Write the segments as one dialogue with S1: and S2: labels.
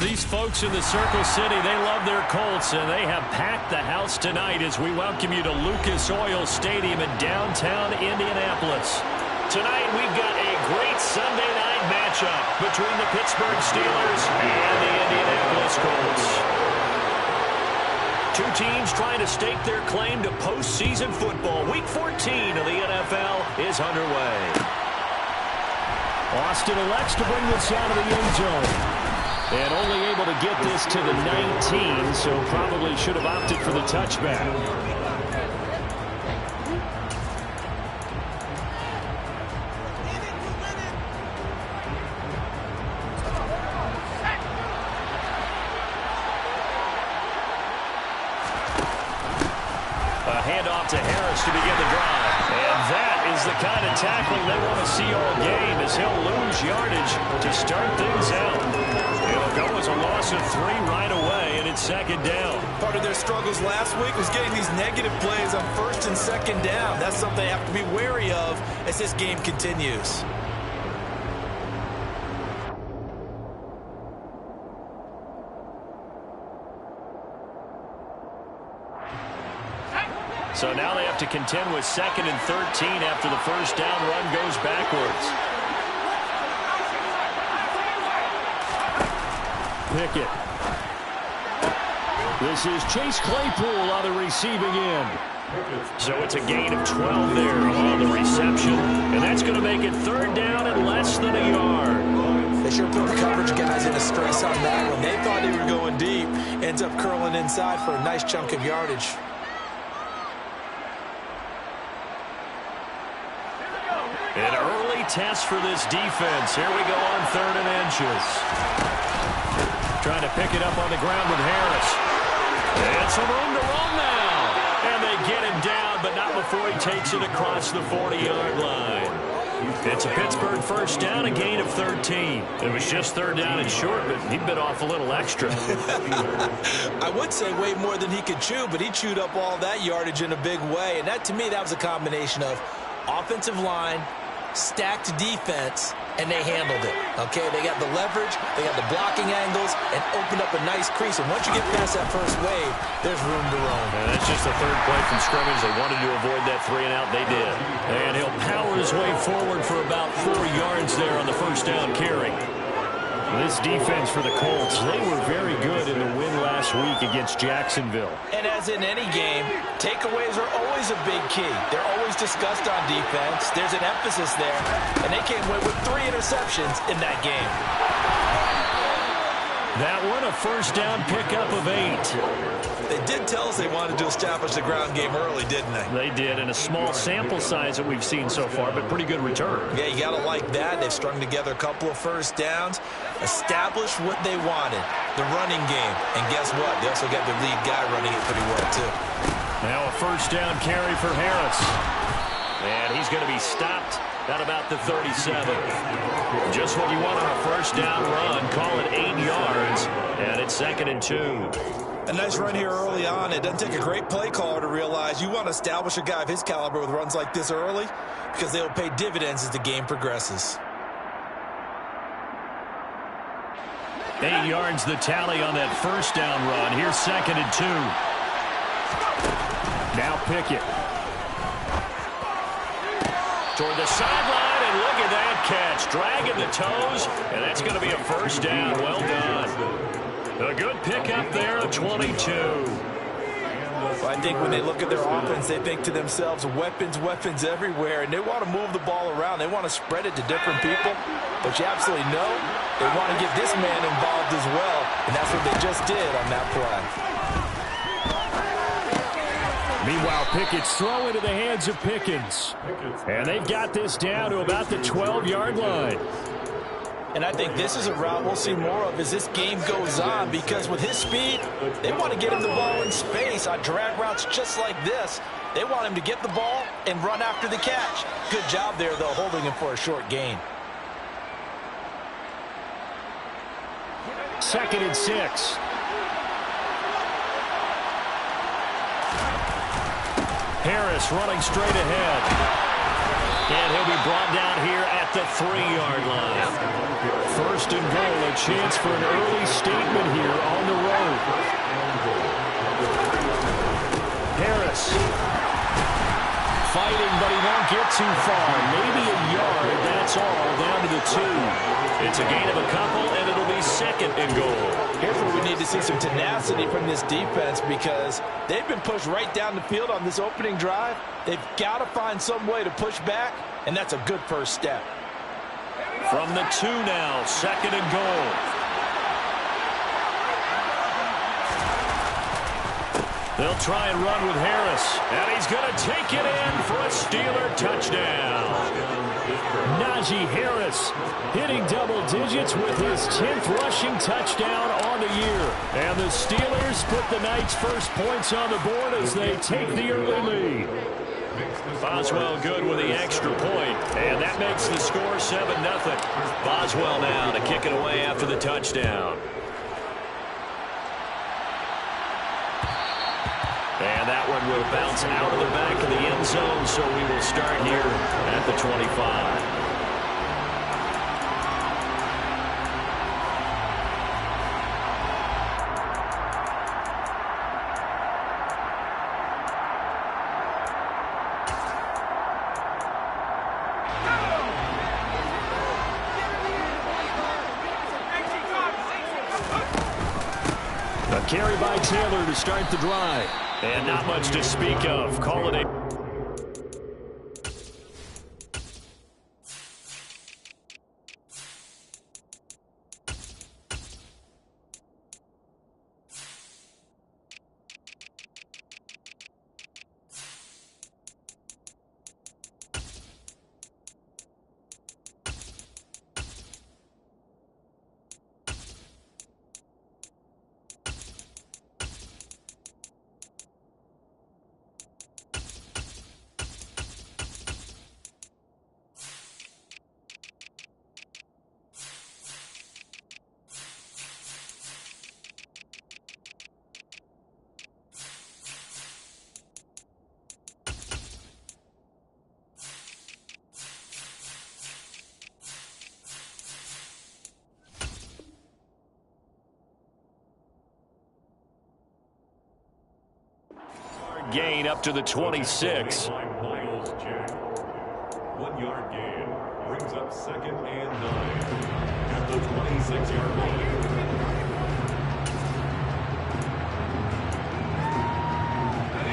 S1: These folks in the Circle City, they love their Colts, and they have packed the house tonight as we welcome you to Lucas Oil Stadium in downtown Indianapolis. Tonight, we've got a great Sunday night matchup between the Pittsburgh Steelers and the Indianapolis Colts. Two teams trying to stake their claim to postseason football. Week 14 of the NFL is underway. Austin elects to bring this out of the end zone. And only able to get this to the 19, so probably should have opted for the touchback. To Harris to begin the drive. And that is the kind of tackling they want to see all game, as he'll lose yardage to start things out. It'll go as a loss of 3 right away, and it's second down.
S2: Part of their struggles last week was getting these negative plays on first and second down. That's something they have to be wary of as this game continues.
S1: So now they have to contend with 2nd and 13 after the first down run goes backwards. Pickett. This is Chase Claypool on the receiving end. So it's a gain of 12 there on the reception. And that's going to make it 3rd down and less than a yard.
S2: They sure put the coverage guys into stress on that one. They thought they were going deep. Ends up curling inside for a nice chunk of yardage.
S1: An early test for this defense. Here we go on 3rd and inches. Trying to pick it up on the ground with Harris. And some room to run now. And they get him down, but not before he takes it across the 40-yard line. It's a Pittsburgh first down, a gain of 13. It was just 3rd down and short, but he bit off a little extra.
S2: I would say way more than he could chew, but he chewed up all that yardage in a big way. And that, to me, that was a combination of offensive line, stacked defense, and they handled it. Okay, they got the leverage, they got the blocking angles, and opened up a nice crease. And once you get past that first wave, there's room to roam.
S1: And that's just the 3rd play from scrimmage. They wanted to avoid that 3 and out. They did. And he'll power his way forward for about 4 yards there on the first down carry. This defense for the Colts, they were very good in the win last week against Jacksonville.
S2: And as in any game, takeaways are always a big key. They're always discussed on defense. There's an emphasis there. And they came away with 3 interceptions in that game.
S1: That one, a first down pickup of 8.
S2: They did tell us they wanted to establish the ground game early, didn't they?
S1: They did, in a small sample size that we've seen so far, but pretty good return.
S2: Yeah, you got to like that. They've strung together a couple of first downs, established what they wanted, the running game. And guess what? They also got their lead guy running it pretty well, too.
S1: Now a first down carry for Harris. And he's going to be stopped at about the 37. Just what you want on a first down run. Call it 8 yards, and it's 2nd and 2.
S2: A nice run here early on. It doesn't take a great play caller to realize you want to establish a guy of his caliber with runs like this early, because they'll pay dividends as the game progresses.
S1: 8 yards the tally on that first down run. Here's 2nd and 2. Now Pickett. Toward the sideline, and look at that catch. Dragging the toes, and that's going to be a first down. Well done. A good pickup there at 22.
S2: Well, I think when they look at their offense, they think to themselves, weapons, weapons everywhere, and they want to move the ball around. They want to spread it to different people, but you absolutely know they want to get this man involved as well, and that's what they just did on that play.
S1: Meanwhile, Pickett's throw into the hands of Pickens, and they've got this down to about the 12-yard line.
S2: And I think this is a route we'll see more of as this game goes on, because with his speed, they want to get him the ball in space on drag routes just like this. They want him to get the ball and run after the catch. Good job there, though, holding him for a short gain.
S1: 2nd and 6. Harris running straight ahead. And he'll be brought down here at the 3-yard line. First and goal, a chance for an early statement here on the road. Harris. Fighting, but he won't get too far. Maybe a yard, that's all, down to the 2. It's a gain of a couple, and it'll be second and goal.
S2: Here's where we need to see some tenacity from this defense because they've been pushed right down the field on this opening drive. They've got to find some way to push back, and that's a good first step.
S1: From the 2 now, second and goal. They'll try and run with Harris, and he's going to take it in for a Steeler touchdown. Najee Harris hitting double digits with his 10th rushing touchdown on the year. And the Steelers put the night's first points on the board as they take the early lead. Boswell good with the extra point, and that makes the score 7-0. Boswell now to kick it away after the touchdown. And that one will bounce out of the back of the end zone, so we will start here at the 25. A carry by Taylor to start the drive. And not much to speak of. Call it a... gain up to the 26.
S3: 1 yard gain brings up 2nd and 9 at the 26-yard line.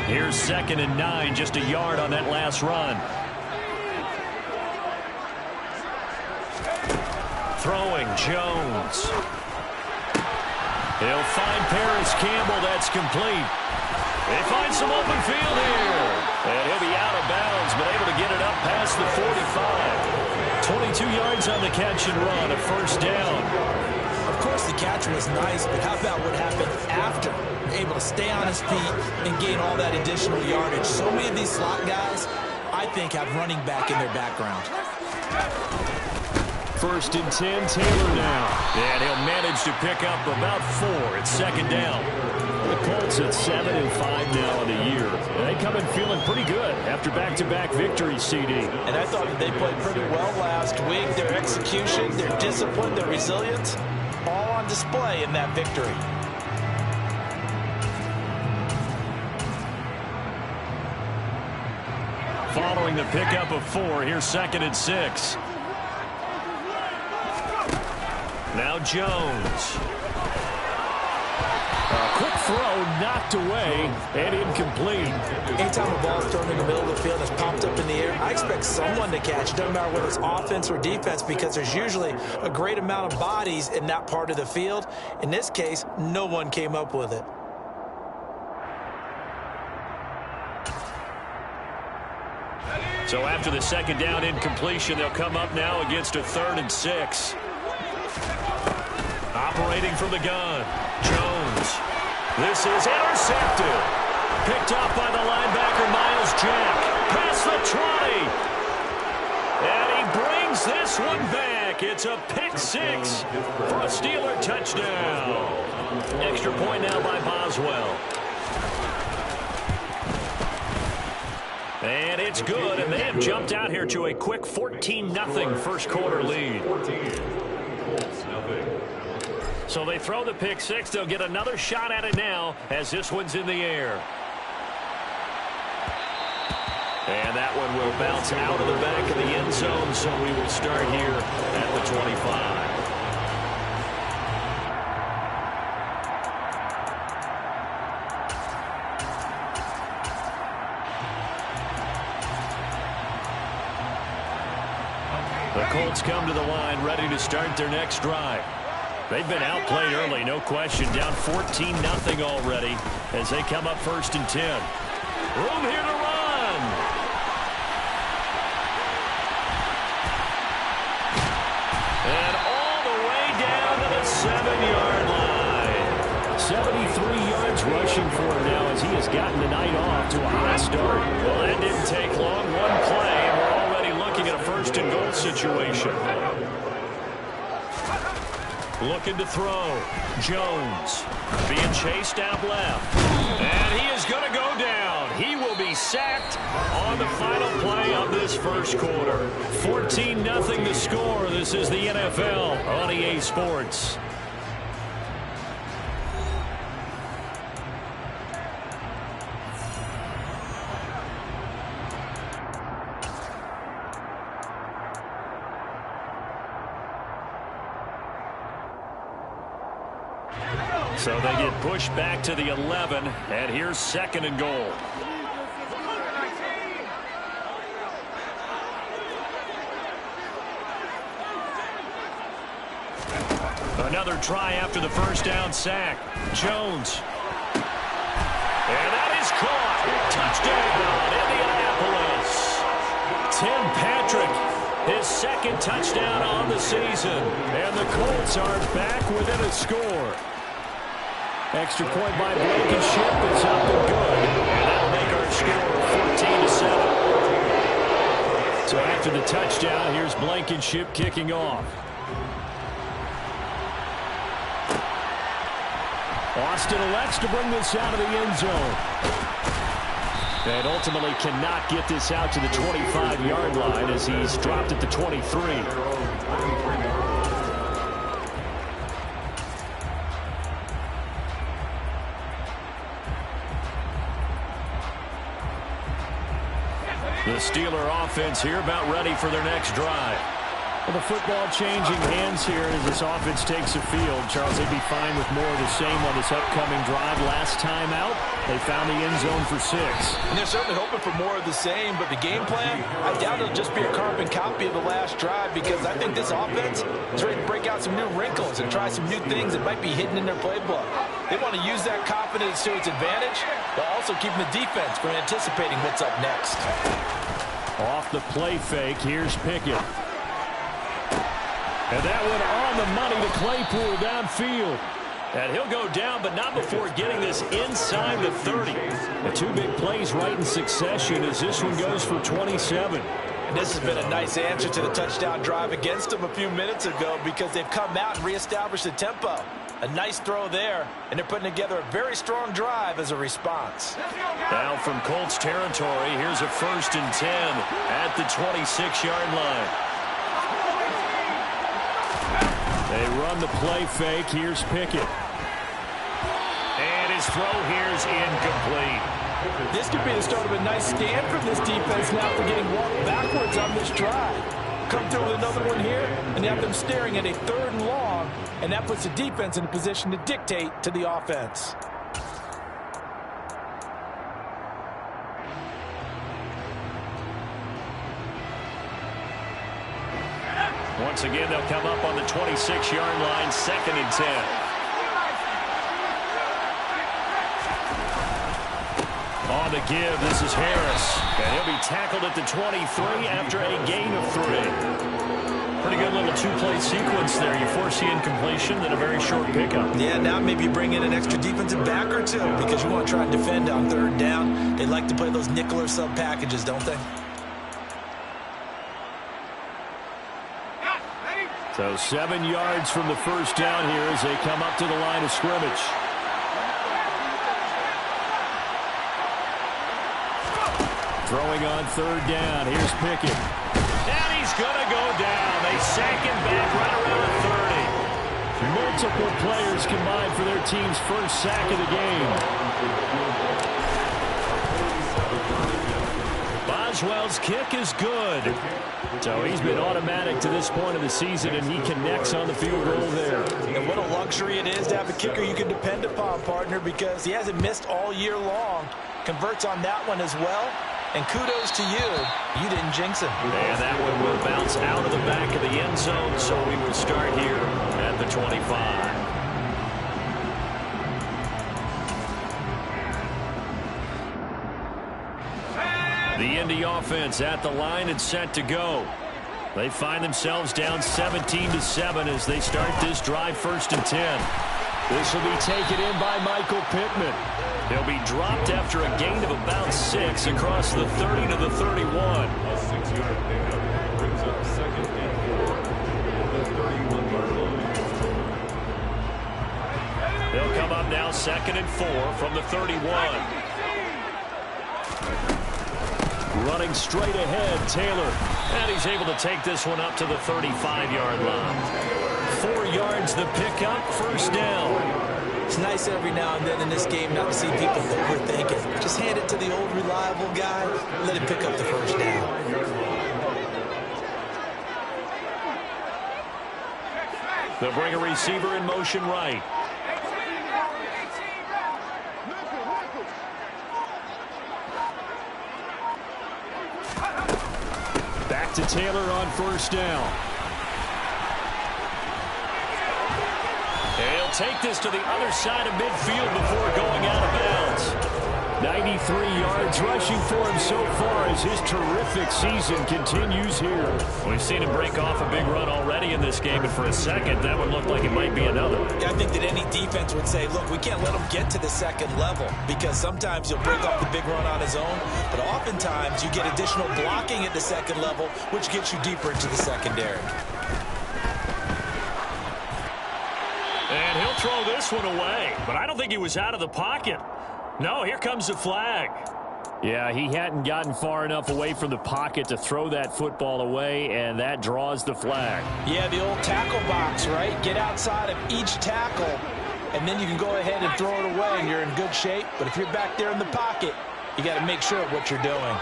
S1: Here's 2nd and 9, just a yard on that last run. Throwing Jones. He'll find Paris Campbell. That's complete. They find some open field here. And he'll be out of bounds, but able to get it up past the 45. 22 yards on the catch and run, a first down.
S2: Of course, the catch was nice, but how about what happened after? Able to stay on his feet and gain all that additional yardage. So many of these slot guys, I think, have running back in their background.
S1: First and 10, Taylor now. And he'll manage to pick up about 4. It's second down. The Colts at 7-5 now on the year. And they come in feeling pretty good after back-to-back victories, CD.
S2: And I thought that they played pretty well last week. Their execution, their discipline, their resilience, all on display in that victory.
S1: Following the pickup of 4, here's 2nd and 6. Now Jones. A quick throw knocked away and incomplete.
S2: Anytime a ball is thrown in the middle of the field that's popped up in the air, I expect someone to catch. It doesn't matter whether it's offense or defense because there's usually a great amount of bodies in that part of the field. In this case, no one came up with it.
S1: So after the second down incompletion, they'll come up now against a 3rd and 6. Operating from the gun, Jones. This is intercepted. Picked off by the linebacker, Miles Jack. Past the 20. And he brings this one back. It's a pick 6 for a Steeler touchdown. Extra point now by Boswell. And it's good, and they have jumped out here to a quick 14-0 first quarter lead.
S3: Colts, nothing.
S1: So they throw the pick six. They'll get another shot at it now as this one's in the air. And that one will bounce out of the back of the end zone, so we will start here at the 25. The Colts come to the line ready to start their next drive. They've been outplayed early, no question. Down 14-0 already as they come up 1st and 10. Room here to run. And all the way down to the 7-yard line. 73 yards rushing for him now as he has gotten the night off to a hot start. Well, that didn't take long. One play, and we're already looking at a 1st and goal situation. Looking to throw. Jones being chased out left. And he is going to go down. He will be sacked on the final play of this first quarter. 14-0 the score. This is the NFL on EA Sports. So they get pushed back to the 11, and here's 2nd and goal. Another try after the first down sack. Jones. And that is caught. Touchdown, Indianapolis. Tim Patrick, his 2nd touchdown on the season. And the Colts are back within a score. Extra point by Blankenship is up and good. And that'll make our score 14-7. So after the touchdown, here's Blankenship kicking off. Austin elects to bring this out of the end zone. And ultimately cannot get this out to the 25-yard line as he's dropped at the 23. The Steeler offense here about ready for their next drive. Well, the football changing hands here as this offense takes the field. Charles, they'd be fine with more of the same on this upcoming drive. Last time out, they found the end zone for 6.
S2: And they're certainly hoping for more of the same, but the game plan, I doubt it'll just be a carbon copy of the last drive because I think this offense is ready to break out some new wrinkles and try some new things that might be hidden in their playbook. They want to use that confidence to its advantage, while also keeping the defense from anticipating what's up next.
S1: Off the play fake, here's Pickett. And that one on the money to Claypool downfield. And he'll go down, but not before getting this inside the 30. The 2 big plays right in succession as this one goes for 27.
S2: And this has been a nice answer to the touchdown drive against them a few minutes ago because they've come out and reestablished the tempo. A nice throw there, and they're putting together a very strong drive as a response.
S1: Now from Colts territory, here's a 1st and 10 at the 26-yard line. They run the play fake. Here's Pickett. And his throw here's incomplete.
S2: This could be the start of a nice stand from this defense now for getting walked backwards on this drive. Come through with another one here, and they have them staring at a 3rd and long, and that puts the defense in a position to dictate to the offense.
S1: Once again, they'll come up on the 26-yard line, 2nd and 10. On the give, this is Harris. And he'll be tackled at the 23 after a gain of 3. Pretty good little 2-play sequence there. You force the incompletion, then a very short pickup.
S2: Yeah, now maybe you bring in an extra defensive back or 2 because you want to try and defend on 3rd down. They like to play those nickel or sub packages, don't they?
S1: So 7 yards from the first down here as they come up to the line of scrimmage. Throwing on 3rd down. Here's Pickett. And he's going to go down. They sack him back right around the Multiple players combined for their team's first sack of the game. Boswell's kick is good. So he's been automatic to this point of the season, and he connects on the field goal there.
S2: And what a luxury it is to have a kicker you can depend upon, partner, because he hasn't missed all year long. Converts on that one as well. And kudos to you. You didn't jinx him.
S1: And that one will bounce out of the back of the end zone, so we will start here at the 25. The Indy offense at the line and set to go. They find themselves down 17-7 as they start this drive, 1st and 10. This will be taken in by Michael Pittman. He'll be dropped after a gain of about 6 across the 30 to the 31.
S3: A 6-yard pickup brings up 2nd and 4 at the 31-yard line.
S1: They'll come up now 2nd and 4 from the 31. Running straight ahead, Taylor. And he's able to take this one up to the 35-yard line. 4 yards the pickup, 1st down.
S2: It's nice every now and then in this game not to see people overthinking. Just hand it to the old reliable guy, let him pick up the 1st down.
S1: They'll bring a receiver in motion right. Back to Taylor on 1st down. He'll take this to the other side of midfield before going out of bounds. 93 yards rushing for him so far as his terrific season continues here. We've seen him break off a big run already in this game, and for a second, that would look like it might be another.
S2: Yeah, I think that any defense would say, look, we can't let him get to the 2nd level, because sometimes he'll break off the big run on his own, but oftentimes you get additional blocking at the 2nd level, which gets you deeper into the secondary.
S1: And he'll throw this one away, but I don't think he was out of the pocket. No, here comes the flag. Yeah, he hadn't gotten far enough away from the pocket to throw that football away, and that draws the flag.
S2: Yeah, the old tackle box, right? Get outside of each tackle, and then you can go ahead and throw it away, and you're in good shape. But if you're back there in the pocket, you got to make sure of what you're doing.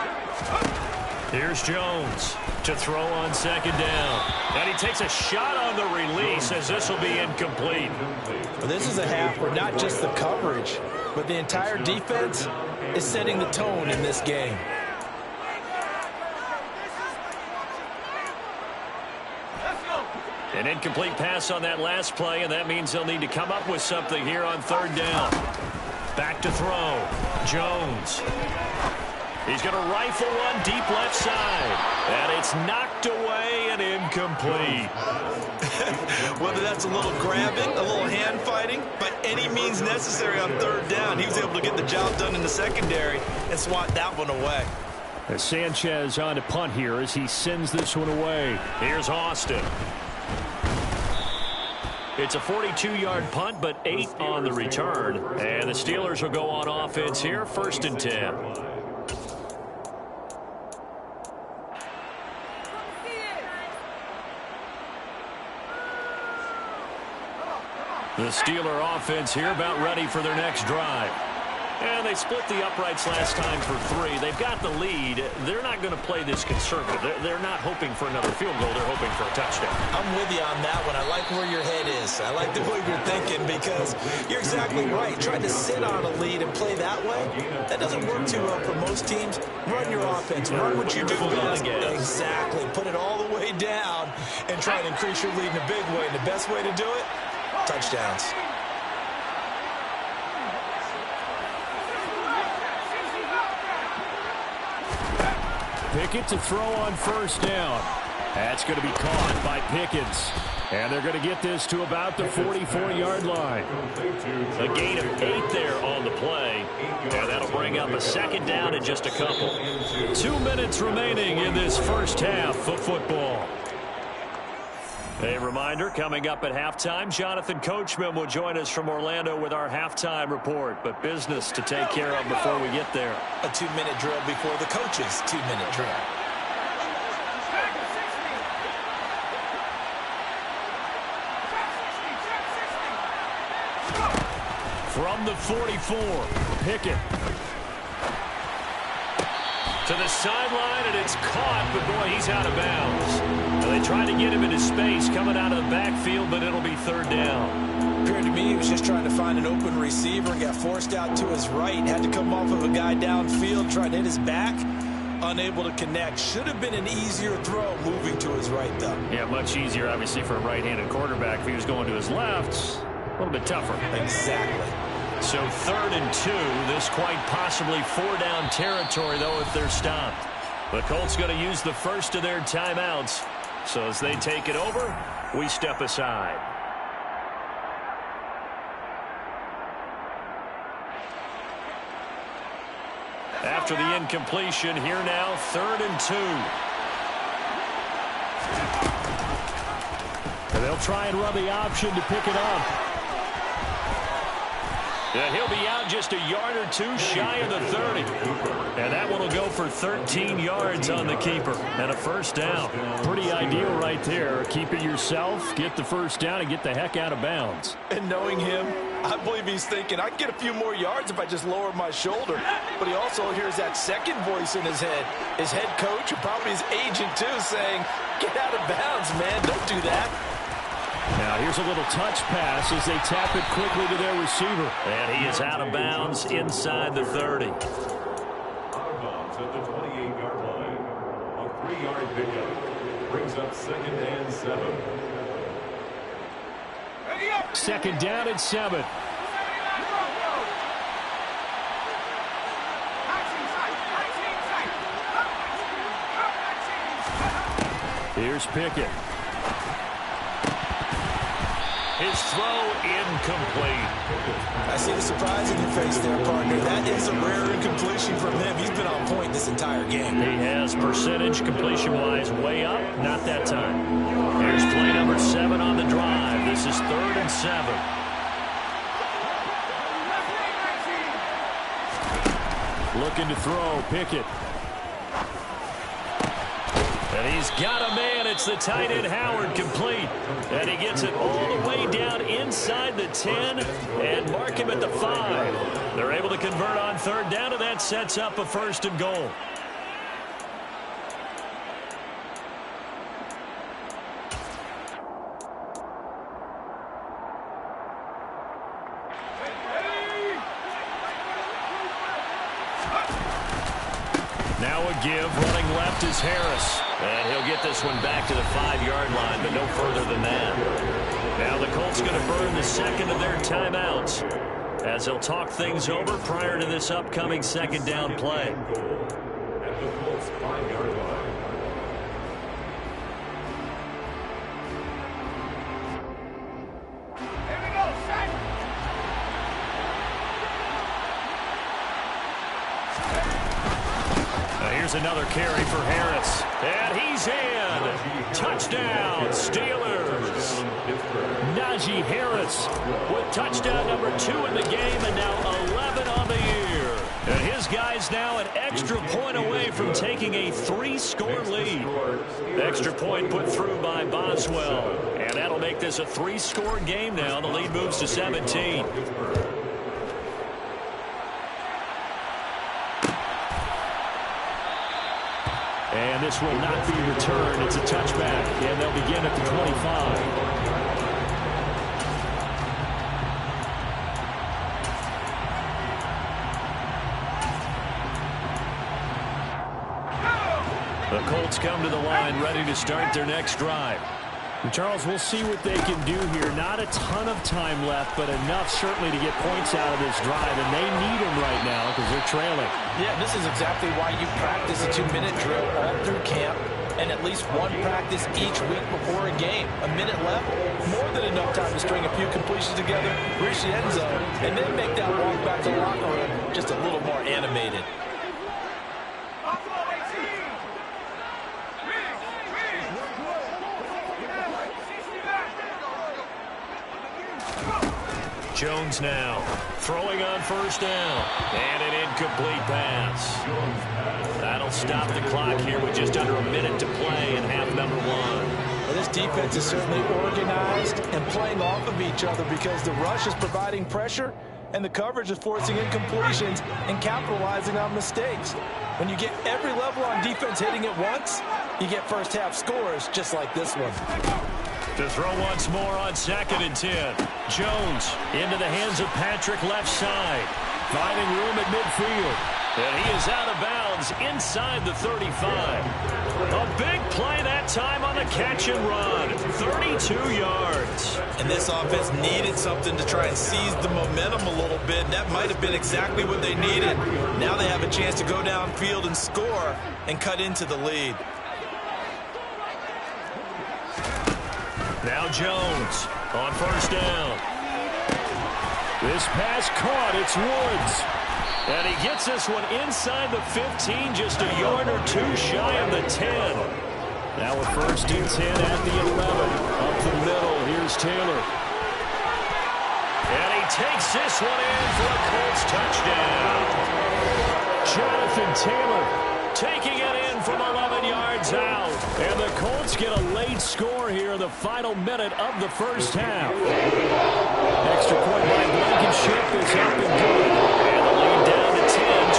S1: Here's Jones to throw on 2nd down. And he takes a shot on the release as this will be incomplete.
S2: Well, this is a half where not just the coverage, but the entire defense is setting the tone in this game.
S1: An incomplete pass on that last play, and that means they'll need to come up with something here on 3rd down. Back to throw. Jones. He's going to rifle one deep left side. And it's knocked away and incomplete.
S2: Whether that's a little grabbing, a little hand fighting, by any means necessary on 3rd down, he was able to get the job done in the secondary and swat that one away.
S1: As Sanchez on to punt here as he sends this one away. Here's Austin. It's a 42-yard punt, but 8 on the return. And the Steelers will go on offense here, 1st and 10. The Steeler offense here about ready for their next drive. And they split the uprights last time for 3. They've got the lead. They're not going to play this conservative. They're not hoping for another field goal. They're hoping for a touchdown.
S2: I'm with you on that one. I like where your head is. I like the way you're thinking because you're exactly right. Trying to sit on a lead and play that way, that doesn't work too well for most teams. Run your offense. Run what you do best. Exactly. Put it all the way down and try to increase your lead in a big way. And the best way to do it, touchdowns.
S1: Pickett to throw on 1st down. That's going to be caught by Pickens. And they're going to get this to about the 44-yard line. A gain of 8 there on the play. And that'll bring up a 2nd down in just a couple. 2 minutes remaining in this first half of football. A reminder, coming up at halftime, Jonathan Coachman will join us from Orlando with our halftime report. But business to take care of before we get there.
S2: A 2-minute drill before the coach's 2-minute drill.
S1: From the 44, Pickett. To the sideline, and it's caught, but boy, he's out of bounds. Now, they tried to get him into space coming out of the backfield, but it'll be third down.
S2: Appeared to me he was just trying to find an open receiver and got forced out to his right. Had to come off of a guy downfield, trying to hit his back. Unable to connect. Should have been an easier throw moving to his right, though.
S1: Yeah, much easier, obviously, for a right-handed quarterback. If he was going to his left, a little bit tougher.
S2: Exactly.
S1: So 3rd and 2. This quite possibly 4-down territory, though, if they're stopped. The Colts going to use the first of their timeouts. So as they take it over, we step aside. After the incompletion, here now, 3rd and 2. And they'll try and run the option to pick it up. And he'll be out just a yard or two shy of the 30. And that one will go for 13 yards on the keeper. And a first down. Pretty ideal right there. Keep it yourself, get the first down, and get the heck out of bounds.
S2: And knowing him, I believe he's thinking, I can get a few more yards if I just lower my shoulder. But he also hears that second voice in his head. His head coach, and probably his agent too, saying, get out of bounds, man. Don't do that.
S1: Now here's a little touch pass as they tap it quickly to their receiver. And he is out of bounds inside the 30.
S3: Out of bounds at the 28-yard line. A 3-yard pickup brings up 2nd and 7.
S1: 2nd down and 7. Here's Pickett. His throw incomplete.
S2: I see the surprise in your face there, partner. That is a rare incompletion from him. He's been on point this entire game.
S1: He has percentage completion-wise way up. Not that time. Here's play number 7 on the drive. This is 3rd and 7. Looking to throw, Pickett. And he's got a man. It's the tight end, Howard, complete. And he gets it all the way down inside the 10 and mark him at the 5. They're able to convert on 3rd down, and that sets up a 1st and goal. Now a give, running left is Harris. And he'll get this one back to the 5-yard line, but no further than that. Now the Colts going to burn the 2nd of their timeouts as they'll talk things over prior to this upcoming 2nd down play.
S3: At the Colts 5-yard line.
S1: Here's another carry for Harris. And he's in. Touchdown, Steelers. Najee Harris with touchdown number 2 in the game and now 11 on the year. And his guy's now an extra point away from taking a 3-score lead. Extra point put through by Boswell. And that'll make this a 3-score game now. The lead moves to 17. And this will not be returned. It's a touchback, and they'll begin at the 25. The Colts come to the line ready to start their next drive. And Charles, we'll see what they can do here. Not a ton of time left, but enough certainly to get points out of this drive, and they need them right now because they're trailing.
S2: Yeah, this is exactly why you practice a 2-minute drill all through camp and at least one practice each week before a game. A minute left, more than enough time to string a few completions together, reach the end zone, and then make that walk back to the locker room just a little more animated.
S1: Jones now throwing on 1st down, and an incomplete pass. That'll stop the clock here with just under a minute to play in half number 1.
S2: Well, this defense is certainly organized and playing off of each other because the rush is providing pressure and the coverage is forcing incompletions and capitalizing on mistakes. When you get every level on defense hitting at once, you get first half scores just like this one.
S1: To throw once more on 2nd and 10. Jones into the hands of Patrick left side. Finding room at midfield. And he is out of bounds inside the 35. A big play that time on the catch and run. 32 yards.
S2: And this offense needed something to try and seize the momentum a little bit. And that might have been exactly what they needed. Now they have a chance to go downfield and score and cut into the lead.
S1: Now Jones on 1st down. This pass caught. It's Woods. And he gets this one inside the 15, just a yard or two shy of the 10. Now a 1st and 10 at the 11. Up the middle, here's Taylor. And he takes this one in for a Colts touchdown. Jonathan Taylor taking it in from 11 yards out. And the Colts get a late score here in the final minute of the 1st half. Extra point by Blankenship is up and good. And the lead down to 10,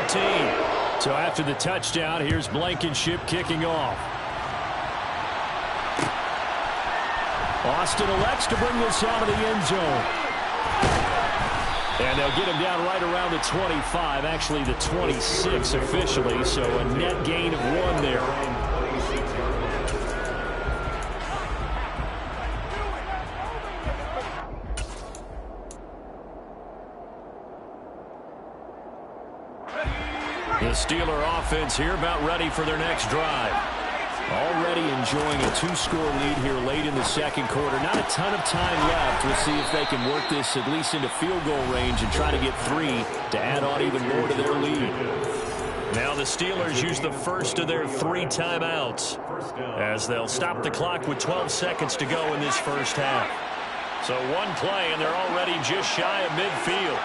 S1: 24-14. So after the touchdown, here's Blankenship kicking off. Austin elects to bring this out of the end zone. And they'll get him down right around the 25, actually the 26 officially, so a net gain of 1 there. The Steeler offense here about ready for their next drive. Already enjoying a 2-score lead here late in the 2nd quarter. Not a ton of time left. We'll see if they can work this at least into field goal range and try to get 3 to add on even more to their lead. Now the Steelers use the first of their 3 timeouts as they'll stop the clock with 12 seconds to go in this 1st half. So 1 play and they're already just shy of midfield.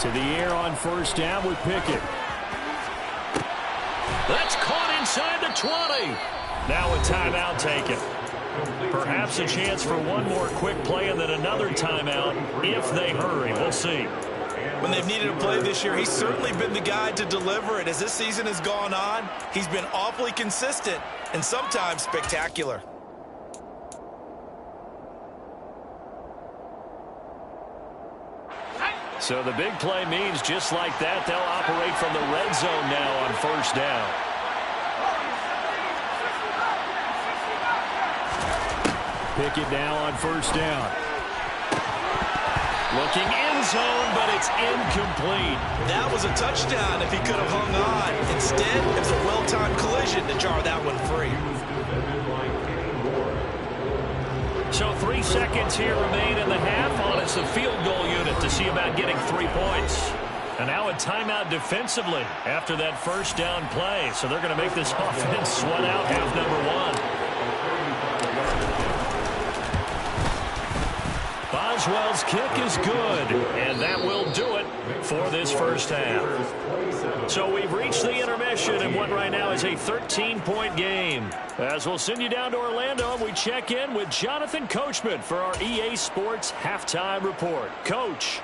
S1: To the air on 1st down with Pickett. That's caught inside the 20. Now a timeout taken. Perhaps a chance for 1 more quick play and then another timeout if they hurry. We'll see.
S2: When they've needed a play this year, he's certainly been the guy to deliver it. As this season has gone on, he's been awfully consistent and sometimes spectacular.
S1: So the big play means just like that, they'll operate from the red zone now on 1st down. Pickett now on 1st down. Looking end zone, but it's incomplete.
S2: That was a touchdown if he could have hung on. Instead, it was a well-timed collision to jar that one free.
S1: So 3 seconds here remain in the half on it's the field goal unit to see about getting 3 points. And now a timeout defensively after that 1st down play. So they're going to make this offense sweat out half number 1. Boswell's kick is good, and that will do it for this 1st half. So we've reached the intermission in what right now is a 13-point game. As we'll send you down to Orlando, and we check in with Jonathan Coachman for our EA Sports Halftime Report. Coach.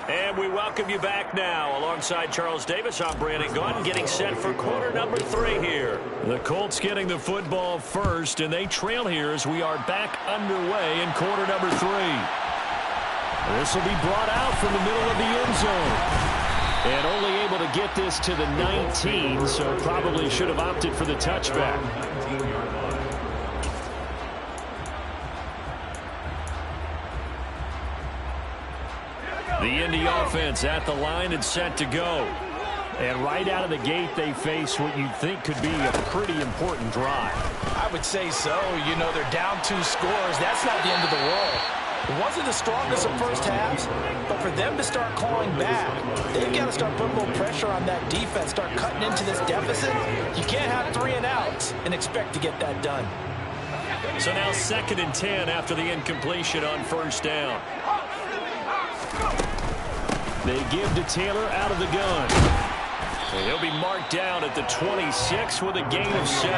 S1: And we welcome you back now. Alongside Charles Davis, I'm Brandon Gaudin, getting set for quarter number 3 here. The Colts getting the football first, and they trail here as we are back underway in quarter number 3. This will be brought out from the middle of the end zone. And only able to get this to the 19, so probably should have opted for the touchback. The Indy offense at the line and set to go. And right out of the gate, they face what you'd think could be a pretty important drive.
S2: I would say so. You know, they're down 2 scores. That's not the end of the world. It wasn't the strongest of first halves, but for them to start clawing back, they've got to start putting a little pressure on that defense, start cutting into this deficit. You can't have 3 and outs and expect to get that done.
S1: So now 2nd and 10 after the incompletion on 1st down. They give to Taylor out of the gun. And he'll be marked down at the 26 with a gain of 7.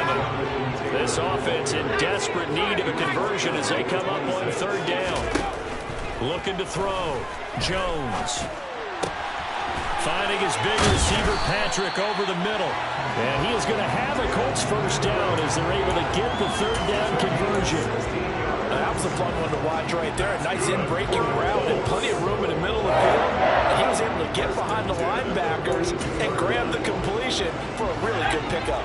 S1: This offense in desperate need of a conversion as they come up on 3rd down. Looking to throw. Jones. Finding his big receiver, Patrick, over the middle. And he is going to have a Colts 1st down as they're able to get the 3rd down conversion.
S2: That was a fun one to watch right there. A nice in-breaking route and plenty of room in the middle of the field. And he was able to get behind the linebackers and grab the completion for a really good pickup.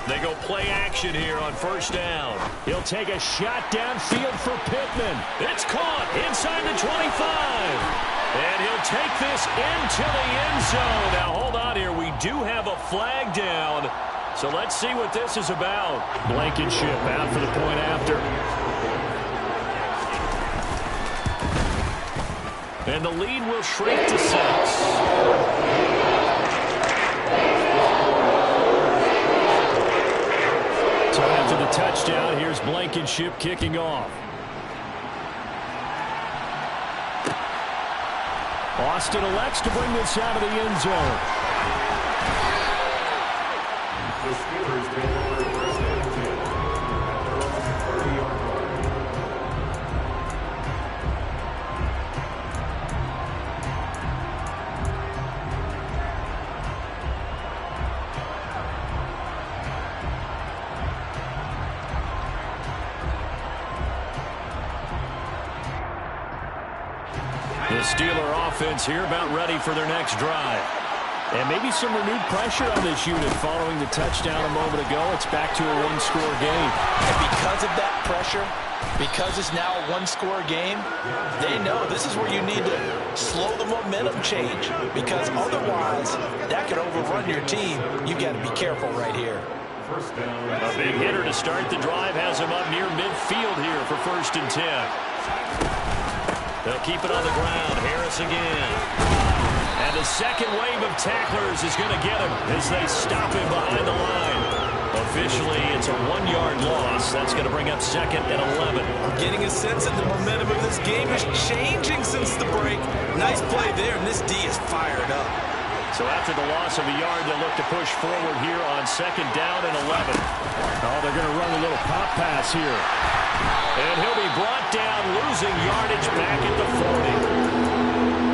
S1: They go play action here on 1st down. He'll take a shot downfield for Pittman. It's caught inside the 25. And he'll take this into the end zone. Now, hold on here. We do have a flag down. So let's see what this is about. Blankenship out for the point after. And the lead will shrink to 6. So after the touchdown, here's Blankenship kicking off. Austin elects to bring this out of the end zone.
S3: The Steelers take over 1st and 10 at their own 30-yard line.
S1: The Steeler offense here about ready for their next drive. And maybe some renewed pressure on this unit following the touchdown a moment ago. It's back to a 1-score game.
S2: And because of that pressure, because it's now a 1-score game, they know this is where you need to slow the momentum change. Because otherwise, that could overrun your team. You got to be careful right here.
S3: First down.
S1: A big hitter to start the drive has him up near midfield here for 1st and 10. They'll keep it on the ground. Harris again. And the second wave of tacklers is going to get him as they stop him behind the line. Officially, it's a 1-yard loss. That's going to bring up 2nd and 11.
S2: I'm getting a sense that the momentum of this game is changing since the break. Nice play there, and this D is fired up.
S1: So after the loss of a yard, they'll look to push forward here on 2nd down and 11. Oh, they're going to run a little pop pass here. And he'll be brought down, losing yardage back at the 40.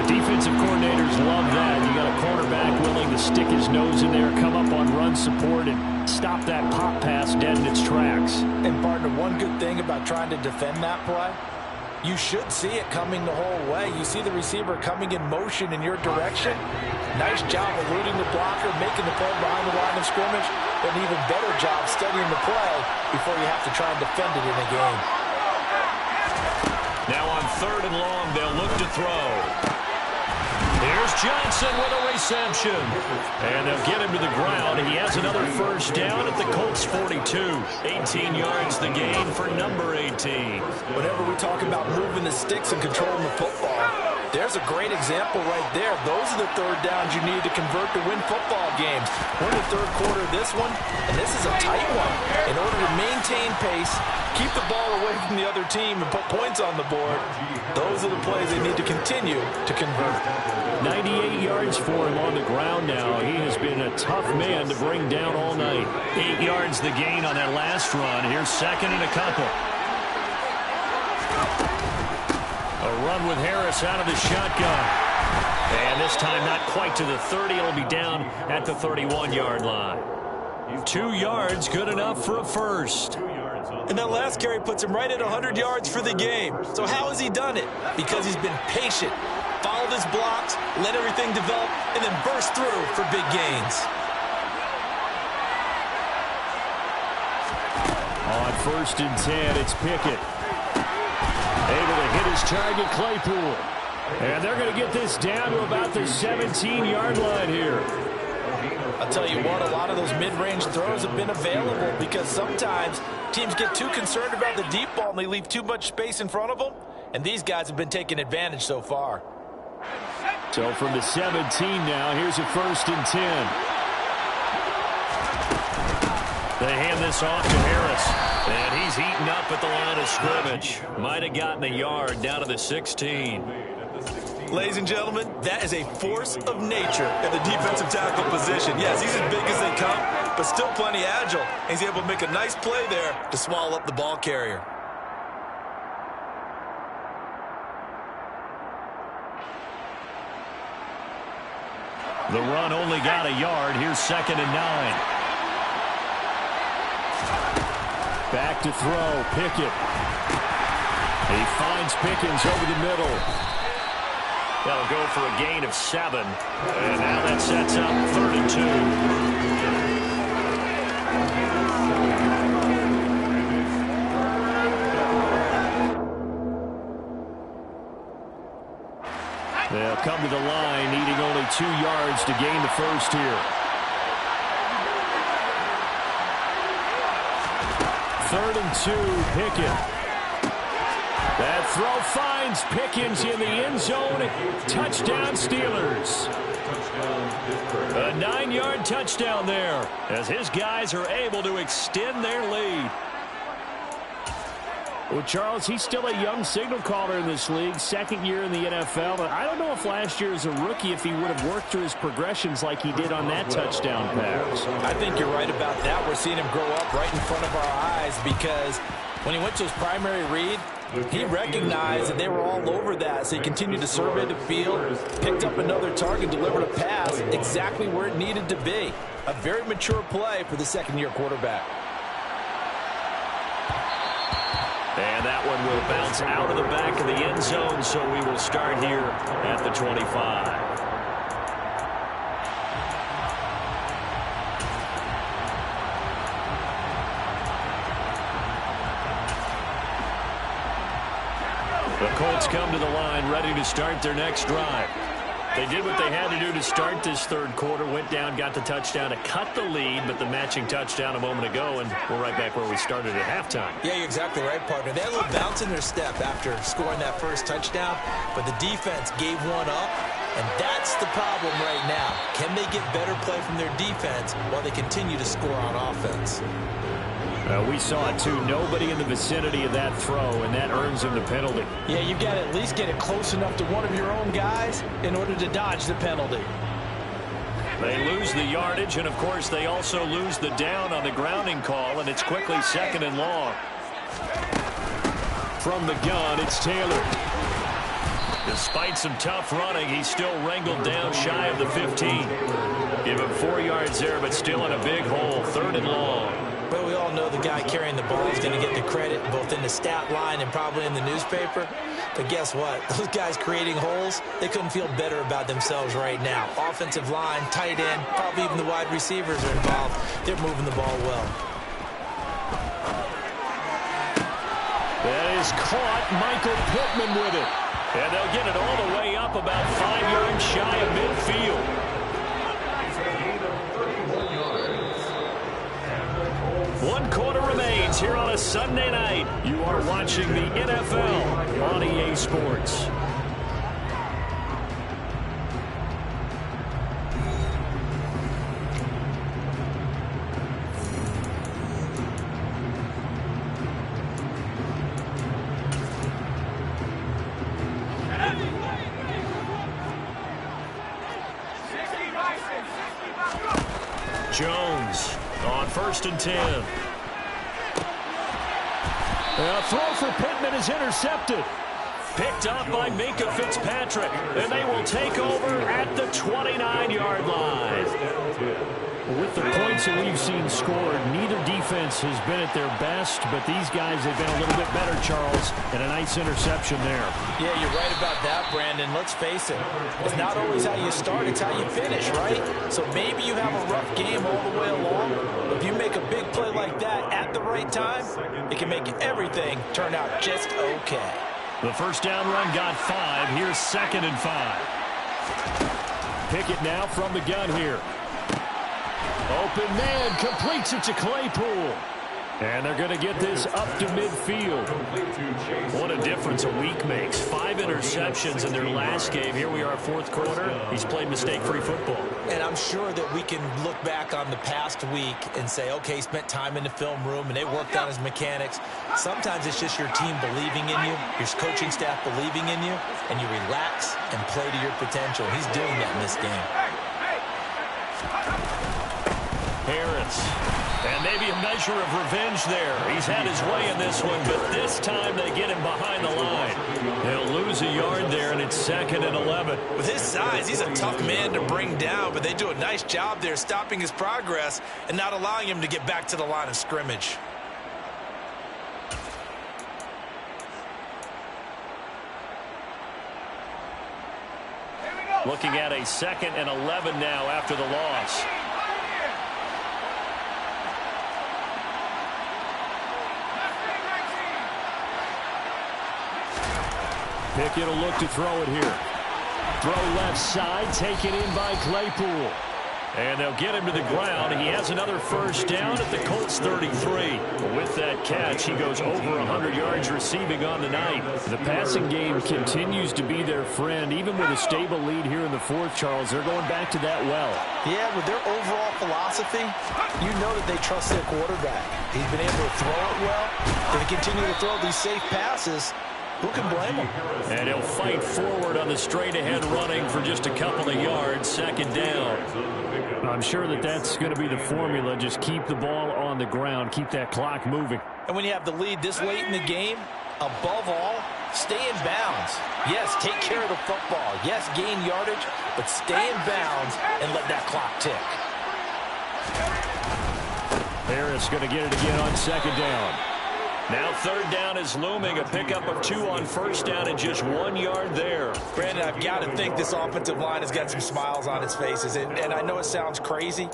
S1: The defensive coordinators love that. You got a quarterback willing to stick his nose in there, come up on run support, and stop that pop pass dead in its tracks.
S2: And, partner, one good thing about trying to defend that play, you should see it coming the whole way. You see the receiver coming in motion in your direction. Nice job eluding the blocker, making the play behind the line of scrimmage. An even better job studying the play before you have to try and defend it in a game.
S1: Now on 3rd and long, they'll look to throw. Here's Johnson with a reception. And they'll get him to the ground. He has another 1st down at the Colts 42. 18 yards the gain for number 18.
S2: Whenever we talk about moving the sticks and controlling the football, there's a great example right there. Those are the 3rd downs you need to convert to win football games. We're in the 3rd quarter of this one, and this is a tight one. In order to maintain pace, keep the ball away from the other team, and put points on the board, those are the plays they need to continue to convert.
S1: 98 yards for him on the ground now. He has been a tough man to bring down all night. 8 yards the gain on that last run. Here's 2nd and a couple. A run with Harris out of the shotgun. And this time not quite to the 30. It'll be down at the 31-yard line. 2 yards, good enough for a first.
S2: And that last carry puts him right at 100 yards for the game. So how has he done it? Because he's been patient, followed his blocks, let everything develop, and then burst through for big gains.
S1: On 1st and 10, it's Pickett. Able to hit his target, Claypool. And they're going to get this down to about the 17-yard line here.
S2: I'll tell you what, a lot of those mid-range throws have been available because sometimes teams get too concerned about the deep ball and they leave too much space in front of them. And these guys have been taking advantage so far.
S1: So from the 17 now, here's a 1st and 10. They hand this off to Harris. And he's He's heating up at the line of scrimmage. Might have gotten a yard down to the 16.
S2: Ladies and gentlemen, that is a force of nature in the defensive tackle position. Yes, he's as big as they come, but still plenty agile. He's able to make a nice play there to swallow up the ball carrier.
S1: The run only got a yard. Here's 2nd and 9. Back to throw. Pickett. He finds Pickens over the middle. That'll go for a gain of 7. And now that sets up 3rd and 2. They'll come to the line, needing only 2 yards to gain the first here. 3rd and 2, Pickett. That throw finds Pickens in the end zone. Touchdown, Steelers. A 9-yard touchdown there as his guys are able to extend their lead. Well, Charles, he's still a young signal caller in this league, 2nd year in the NFL. But I don't know if last year as a rookie, if he would have worked through his progressions like he did on that touchdown pass.
S2: I think you're right about that. We're seeing him grow up right in front of our eyes because when he went to his primary read, he recognized that they were all over that, so he continued to survey the field, picked up another target, delivered a pass exactly where it needed to be. A very mature play for the 2nd-year quarterback.
S1: And that one will bounce out of the back of the end zone, so we will start here at the 25. The Colts come to the line ready to start their next drive. They did what they had to do to start this 3rd quarter, went down, got the touchdown to cut the lead, but the matching touchdown a moment ago, and we're right back where we started at halftime.
S2: Yeah, you're exactly right, partner. They had a little bounce in their step after scoring that first touchdown, but the defense gave one up, and that's the problem right now. Can they get better play from their defense while they continue to score on offense?
S1: We saw it, too. Nobody in the vicinity of that throw, and that earns him the penalty.
S2: Yeah, you've got to at least get it close enough to one of your own guys in order to dodge the penalty.
S1: They lose the yardage, and, of course, they also lose the down on the grounding call, and it's quickly 2nd and long. From the gun, it's Taylor. Despite some tough running, he's still wrangled down shy of the 15. Give him 4 yards there, but still in a big hole, 3rd and long.
S2: But we all know the guy carrying the ball is going to get the credit both in the stat line and probably in the newspaper. But guess what? Those guys creating holes, they couldn't feel better about themselves right now. Offensive line, tight end, probably even the wide receivers are involved. They're moving the ball well.
S1: That is caught. Michael Pittman with it. And they'll get it all the way up about 5 yards shy of midfield. 1 quarter remains here on a Sunday night. You are watching the NFL on EA Sports. Jones on 1st and 10. A throw for Pittman is intercepted. Picked up by Minkah Fitzpatrick. And they will take over at the 29-yard line. With the points that we've seen scored, neither defense has been at their best, but these guys have been a little bit better, Charles, and a nice interception there.
S2: Yeah, you're right about that, Brandon. Let's face it. It's not always how you start, it's how you finish, right? So maybe you have a rough game all the way along. If you make a big play like that at the right time, it can make everything turn out just okay.
S1: The first down run got 5. Here's 2nd and 5. Pickett now from the gun here. Open man, completes it to Claypool. And they're going to get this up to midfield. What a difference a week makes. 5 interceptions in their last game. Here we are, fourth quarter. He's played mistake-free football.
S2: And I'm sure that we can look back on the past week and say, okay, he spent time in the film room and they worked on his mechanics. Sometimes it's just your team believing in you, your coaching staff believing in you, and you relax and play to your potential. He's doing that in this game.
S1: Harris. And maybe a measure of revenge there. He's had his way in this one, but this time they get him behind the line. They'll lose a yard there, and it's 2nd and 11.
S2: With his size, he's a tough man to bring down, but they do a nice job there stopping his progress and not allowing him to get back to the line of scrimmage.
S1: Looking at a 2nd and 11 now after the loss. Pickett will look to throw it here. Throw left side, taken in by Claypool. And they'll get him to the ground. He has another first down at the Colts 33. With that catch, he goes over 100 yards receiving on the night. The passing game continues to be their friend. Even with a stable lead here in the fourth, Charles, they're going back to that well.
S2: Yeah, with their overall philosophy, you know that they trust their quarterback. He's been able to throw it well. If he continue to throw these safe passes, who can blame him?
S1: And he'll fight forward on the straight-ahead running for just a couple of yards, 2nd down. I'm sure that that's going to be the formula. Just keep the ball on the ground. Keep that clock moving.
S2: And when you have the lead this late in the game, above all, stay in bounds. Yes, take care of the football. Yes, gain yardage, but stay in bounds and let that clock tick.
S1: Harris going to get it again on 2nd down. Now 3rd down is looming. A pickup of 2 on 1st down and just 1 yard there.
S2: Brandon, I've got to think this offensive line has got some smiles on its faces. And I know it sounds crazy,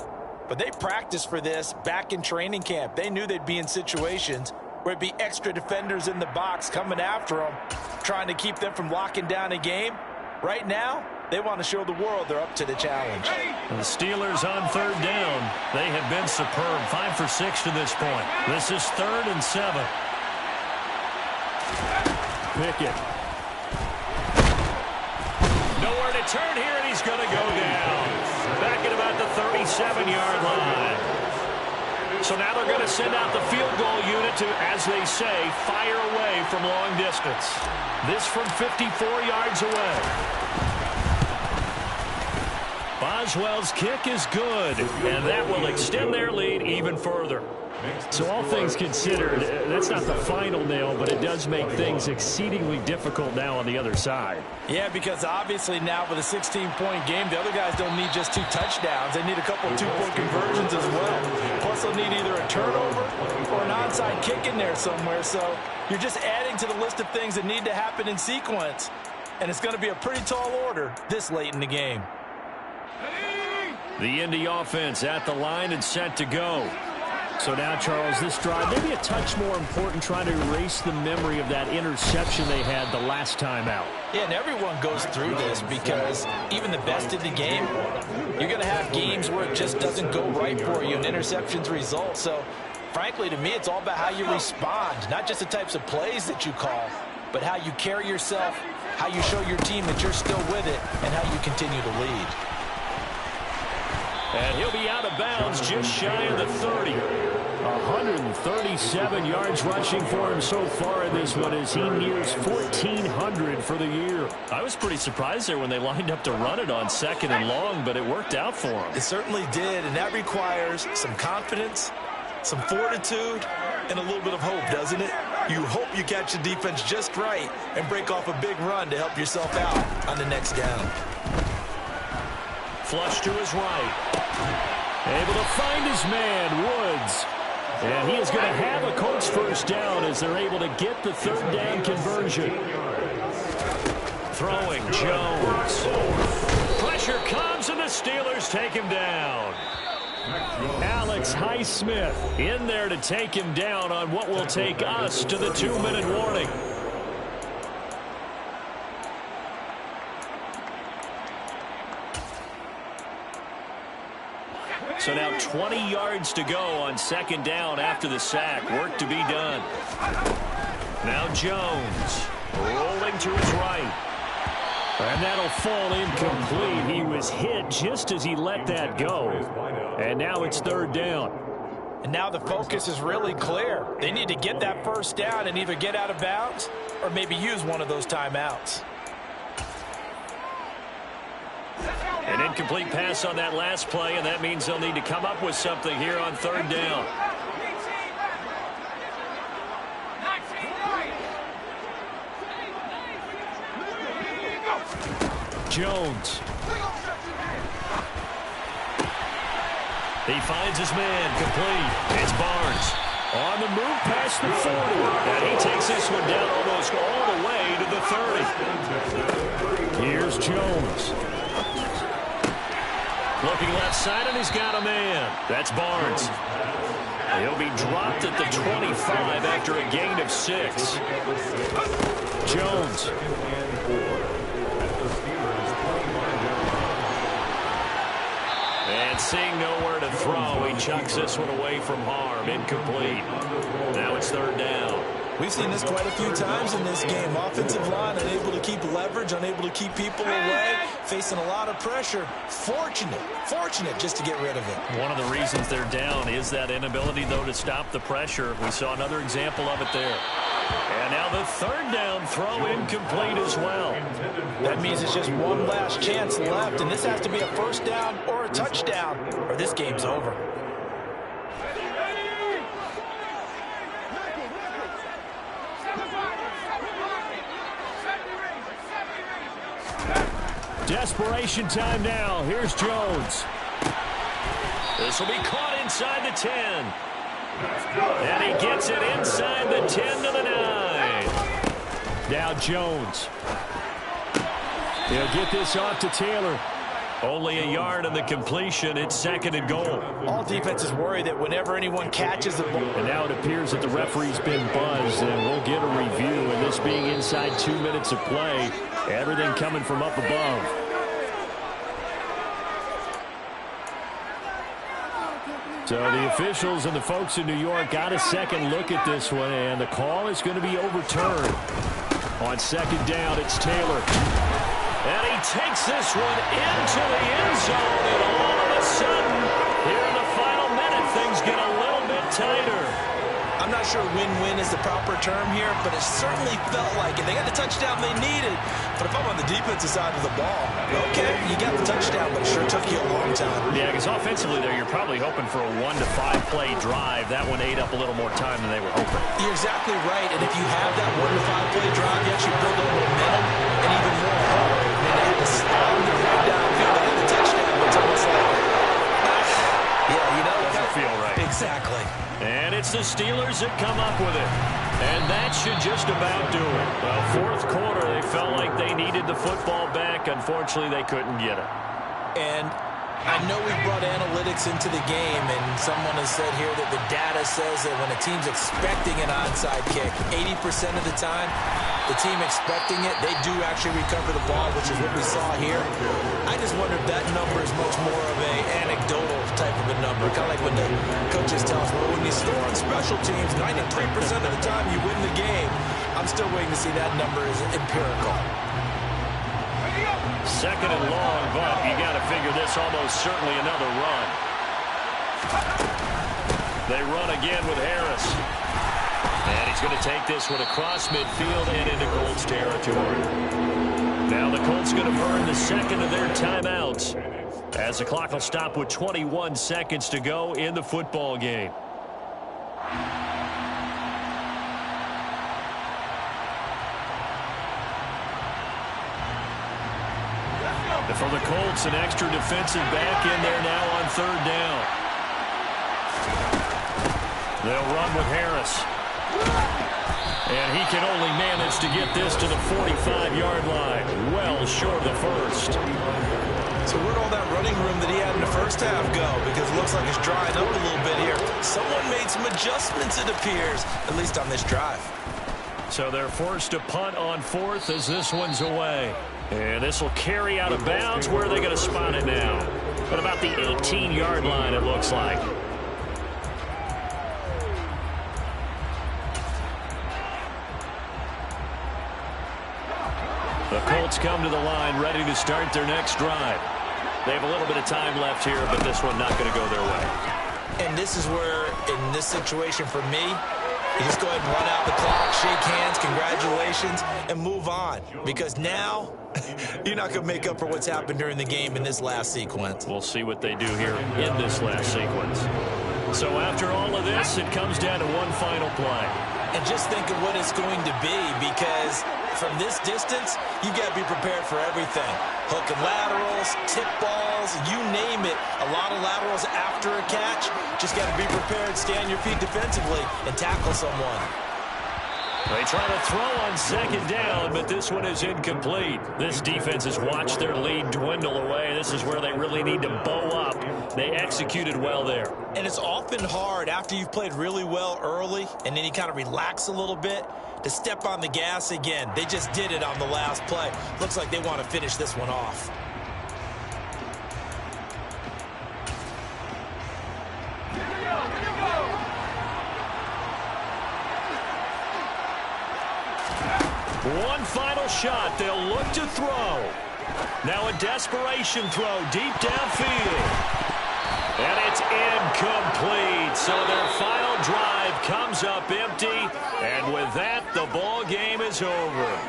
S2: but they practiced for this back in training camp. They knew they'd be in situations where it'd be extra defenders in the box coming after them, trying to keep them from locking down a game. Right now, they want to show the world they're up to the challenge.
S1: And the Steelers on 3rd down. They have been superb. 5 for 6 to this point. This is 3rd and 7. Pickett. Nowhere to turn here, and he's going to go down. Back at about the 37-yard line. So now they're going to send out the field goal unit to, as they say, fire away from long distance. This from 54 yards away. Boswell's kick is good, and that will extend their lead even further. So all things considered, that's not the final nail, but it does make things exceedingly difficult now on the other side.
S2: Yeah, because obviously now with a 16-point game, the other guys don't need just 2 touchdowns. They need a couple of 2-point conversions as well. Plus they'll need either a turnover or an onside kick in there somewhere. So you're just adding to the list of things that need to happen in sequence. And it's going to be a pretty tall order this late in the game.
S1: The Indy offense at the line and set to go. So now, Charles, this drive, maybe a touch more important, trying to erase the memory of that interception they had the last time out.
S2: Yeah, and everyone goes through this because even the best in the game, you're going to have games where it just doesn't go right for you and interceptions result. So, frankly, to me, it's all about how you respond, not just the types of plays that you call, but how you carry yourself, how you show your team that you're still with it, and how you continue to lead.
S1: And he'll be out of bounds just shy of the 30. 137 yards rushing for him so far in this one as he nears 1,400 for the year. I was pretty surprised there when they lined up to run it on 2nd and long, but it worked out for him.
S2: It certainly did, and that requires some confidence, some fortitude, and a little bit of hope, doesn't it? You hope you catch the defense just right and break off a big run to help yourself out on the next down.
S1: Flush to his right. Able to find his man, Woods. And he is going to have a Colts first down as they're able to get the 3rd down conversion. Throwing Jones. Pressure comes and the Steelers take him down. Alex Highsmith in there to take him down on what will take us to the 2-minute warning. So now 20 yards to go on second down after the sack. Work to be done. Now Jones rolling to his right. And that'll fall incomplete. He was hit just as he let that go. And now it's third down.
S2: And now the focus is really clear. They need to get that first down and either get out of bounds or maybe use one of those timeouts.
S1: An incomplete pass on that last play, and that means they'll need to come up with something here on third down. Jones. He finds his man, complete. It's Barnes. On the move past the 40. And he takes this one down almost all the way to the 30. Here's Jones. Looking left side, and he's got a man. That's Barnes. He'll be dropped at the 25 after a gain of 6. Jones. And seeing nowhere to throw, he chucks this one away from harm. Incomplete. Now it's third down.
S2: We've seen this quite a few times in this game. Offensive line unable to keep leverage, unable to keep people away, facing a lot of pressure. Fortunate just to get rid of it.
S1: One of the reasons they're down is that inability, though, to stop the pressure. We saw another example of it there. And now the third down throw incomplete as well.
S2: That means it's just one last chance left, and this has to be a first down or a touchdown, or this game's over.
S1: Desperation time now. Here's Jones. This will be caught inside the 10. And he gets it inside the 10 to the 9. Now Jones. He'll get this off to Taylor. Only a yard on the completion. It's second and goal.
S2: All defenses worry that whenever anyone catches the ball.
S1: And now it appears that the referee's been buzzed, and we'll get a review. And this being inside 2 minutes of play, everything coming from up above. So the officials and the folks in New York got a second look at this one, and the call is going to be overturned. On second down, it's Taylor. And he takes this one into the end zone, and all of a sudden, here in the final minute, things get a little bit tighter.
S2: I'm not sure win-win is the proper term here, but it certainly felt like it. They got the touchdown they needed, but if I'm on the defensive side of the ball, okay, you got the touchdown, but it sure took you a long time.
S1: Yeah, because offensively there, you're probably hoping for a 1 to 5 play drive. That one ate up a little more time than they were hoping.
S2: You're exactly right, and if you have that 1 to 5 play drive, you actually build a little momentum and even more hope. I mean, they had to slide the right downfield. They had the touchdown, but it's almost like, yeah, you know,
S1: doesn't feel right.
S2: Exactly.
S1: And it's the Steelers that come up with it. And that should just about do it. Well, fourth quarter, they felt like they needed the football back. Unfortunately, they couldn't get it.
S2: And I know we brought analytics into the game, and someone has said here that the data says that when a team's expecting an onside kick, 80% of the time, the team expecting it, they do actually recover the ball, which is what we saw here. I just wonder if that number is much more of a anecdotal type of a number, kind of like when the coaches tell us, well, when you score on special teams, 93% of the time you win the game. I'm still waiting to see that number is empirical.
S1: Second and long, but you got to figure this almost certainly another run. They run again with Harris. And he's going to take this one across midfield and into Colts territory. Now the Colts going to burn the second of their timeouts as the clock will stop with 21 seconds to go in the football game. For the Colts, an extra defensive back in there now on third down. They'll run with Harris. And he can only manage to get this to the 45-yard line. Well short of the first.
S2: So where'd all that running room that he had in the first half go? Because it looks like it's drying up a little bit here. Someone made some adjustments, it appears, at least on this drive.
S1: So they're forced to punt on fourth as this one's away. And this will carry out of bounds. Where are they going to spot it now? At about the 18-yard line, it looks like. The Colts come to the line, ready to start their next drive. They have a little bit of time left here, but this one not going to go their way.
S2: And this is where, in this situation for me, you just go ahead and run out the clock, shake hands, congratulations, and move on. Because now, you're not going to make up for what's happened during the game in this last sequence.
S1: We'll see what they do here in this last sequence. So after all of this, it comes down to one final play.
S2: And just think of what it's going to be, because from this distance, you got to be prepared for everything. Hook and laterals, tip balls, you name it. A lot of laterals after a catch. Just got to be prepared, stay on your feet defensively, and tackle someone.
S1: They try to throw on second down, but this one is incomplete. This defense has watched their lead dwindle away. This is where they really need to bow up. They executed well there.
S2: And it's often hard after you've played really well early and then you kind of relax a little bit to step on the gas again. They just did it on the last play. Looks like they want to finish this one off.
S1: One final shot. They'll look to throw. Now a desperation throw deep downfield. And it's incomplete. So their final drive comes up empty. And with that, the ball game is over.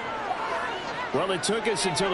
S1: Well, it took us until the